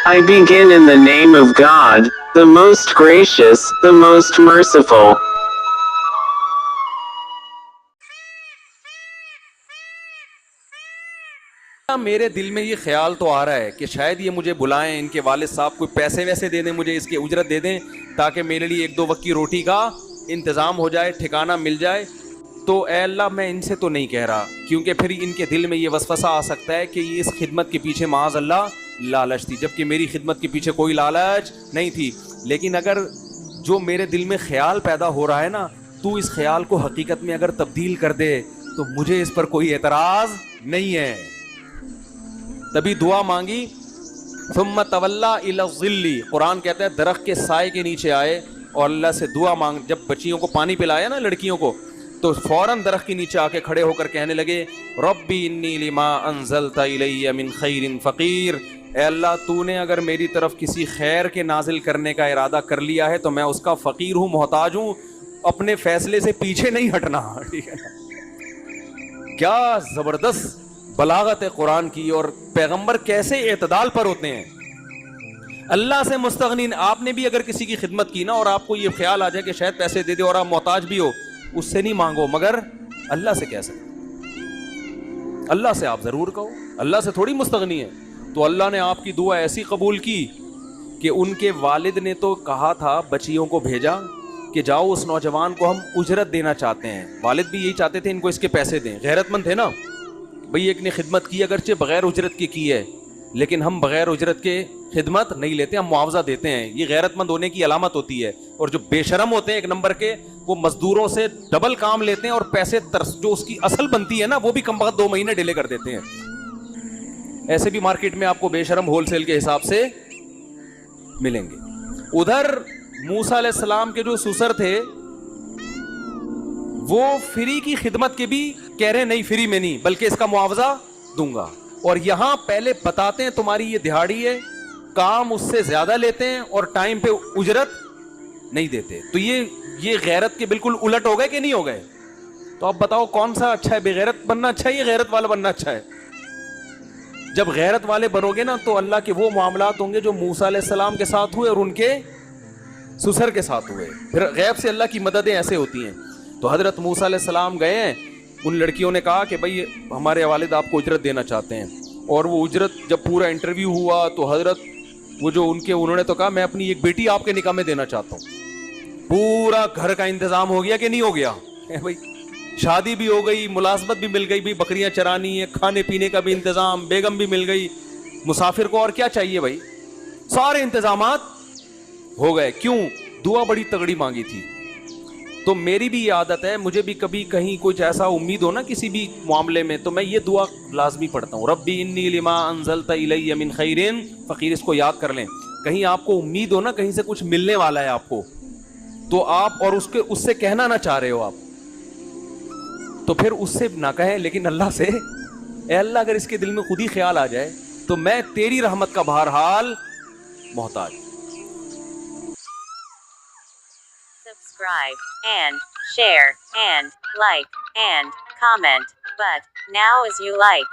I begin in the name of God, the most gracious, the most merciful. میرے دل میں یہ خیال تو آ رہا ہے کہ شاید یہ مجھے بلائیں، ان کے والد صاحب کوئی پیسے ویسے دے دیں مجھے، اس کی اجرت دے دیں تاکہ میرے لیے ایک دو وقت کی روٹی کا انتظام ہو جائے، ٹھکانہ مل جائے. تو اے اللہ میں ان سے تو نہیں کہہ رہا، کیونکہ پھر ان کے دل میں یہ وسوسہ آ سکتا ہے کہ یہ اس خدمت کے پیچھے معاذ اللہ لالچ تھی، جبکہ میری خدمت کے پیچھے کوئی لالچ نہیں تھی. لیکن اگر جو میرے دل میں خیال پیدا ہو رہا ہے نا، تو اس خیال کو حقیقت میں اگر تبدیل کر دے تو مجھے اس پر کوئی اعتراض نہیں ہے. تبھی دعا مانگی. ثم تولا الی الظل، قرآن کہتا ہے درخت کے سائے کے نیچے آئے اور اللہ سے دعا مانگ. جب بچیوں کو پانی پلایا نا لڑکیوں کو، تو فوراً درخت کے نیچے آ کے کھڑے ہو کر کہنے لگے ربی انی لما انزلت الی من خیر فقیر، اے اللہ تو نے اگر میری طرف کسی خیر کے نازل کرنے کا ارادہ کر لیا ہے تو میں اس کا فقیر ہوں، محتاج ہوں، اپنے فیصلے سے پیچھے نہیں ہٹنا. ٹھیک ہے نا؟ کیا زبردست بلاغت ہے قرآن کی، اور پیغمبر کیسے اعتدال پر ہوتے ہیں. اللہ سے مستغنین، آپ نے بھی اگر کسی کی خدمت کی نا اور آپ کو یہ خیال آ جائے کہ شاید پیسے دے دے اور آپ محتاج بھی ہو، اس سے نہیں مانگو، مگر اللہ سے کہہ سکتے. اللہ سے آپ ضرور کہو، اللہ سے تھوڑی مستغنی ہے. تو اللہ نے آپ کی دعا ایسی قبول کی کہ ان کے والد نے تو کہا تھا، بچیوں کو بھیجا کہ جاؤ اس نوجوان کو ہم اجرت دینا چاہتے ہیں. والد بھی یہی چاہتے تھے ان کو اس کے پیسے دیں، غیرت مند تھے نا بھئی، ایک نے خدمت کی اگرچہ بغیر اجرت کی ہے، لیکن ہم بغیر اجرت کے خدمت نہیں لیتے، ہم معاوضہ دیتے ہیں. یہ غیرت مند ہونے کی علامت ہوتی ہے. اور جو بے شرم ہوتے ہیں ایک نمبر کے، وہ مزدوروں سے ڈبل کام لیتے ہیں اور پیسے جو اس کی اصل بنتی ہے نا وہ بھی کم وقت 2 مہینے ڈیلے کر دیتے ہیں. ایسے بھی مارکیٹ میں آپ کو بے شرم ہول سیل کے حساب سے ملیں گے. ادھر موسیٰ علیہ السلام کے جو سسر تھے وہ فری کی خدمت کے بھی کہہ رہے نہیں، فری میں نہیں بلکہ اس کا معاوضہ دوں گا. اور یہاں پہلے بتاتے ہیں تمہاری یہ دہاڑی ہے، کام اس سے زیادہ لیتے ہیں اور ٹائم پہ اجرت نہیں دیتے. تو یہ غیرت کے بالکل الٹ ہو گئے کہ نہیں ہو گئے؟ تو اب بتاؤ کون سا اچھا ہے، بے غیرت بننا اچھا ہے یا غیرت والا بننا اچھا ہے؟ جب غیرت والے بنو گے نا تو اللہ کے وہ معاملات ہوں گے جو موسیٰ علیہ السلام کے ساتھ ہوئے اور ان کے سسر کے ساتھ ہوئے. پھر غیب سے اللہ کی مددیں ایسے ہوتی ہیں. تو حضرت موسیٰ علیہ السلام گئے ہیں، ان لڑکیوں نے کہا کہ بھئی ہمارے والد آپ کو اجرت دینا چاہتے ہیں. اور وہ اجرت جب پورا انٹرویو ہوا تو حضرت وہ جو انہوں نے تو کہا میں اپنی ایک بیٹی آپ کے نکاح میں دینا چاہتا ہوں. پورا گھر کا انتظام ہو گیا کہ نہیں ہو گیا؟ بھائی شادی بھی ہو گئی، ملازمت بھی مل گئی، بھی بکریاں چرانی ہے، کھانے پینے کا بھی انتظام، بیگم بھی مل گئی، مسافر کو اور کیا چاہیے بھائی؟ سارے انتظامات ہو گئے. کیوں؟ دعا بڑی تگڑی مانگی تھی. تو میری بھی یہ عادت ہے، مجھے بھی کبھی کہیں کچھ ایسا امید ہو نا کسی بھی معاملے میں تو میں یہ دعا لازمی پڑھتا ہوں، ربی انی لما انزلت الی من خیر فقیر. اس کو یاد کر لیں. کہیں آپ کو امید ہو نا کہیں سے کچھ ملنے والا ہے آپ کو، تو آپ اور اس سے کہنا نہ چاہ رہے ہو آپ، تو پھر اس سے نہ کہیں، لیکن اللہ سے، اے اللہ اگر اس کے دل میں خود ہی خیال آ جائے تو میں تیری رحمت کا بہرحال محتاج. Subscribe and share and like and comment, but now as you like.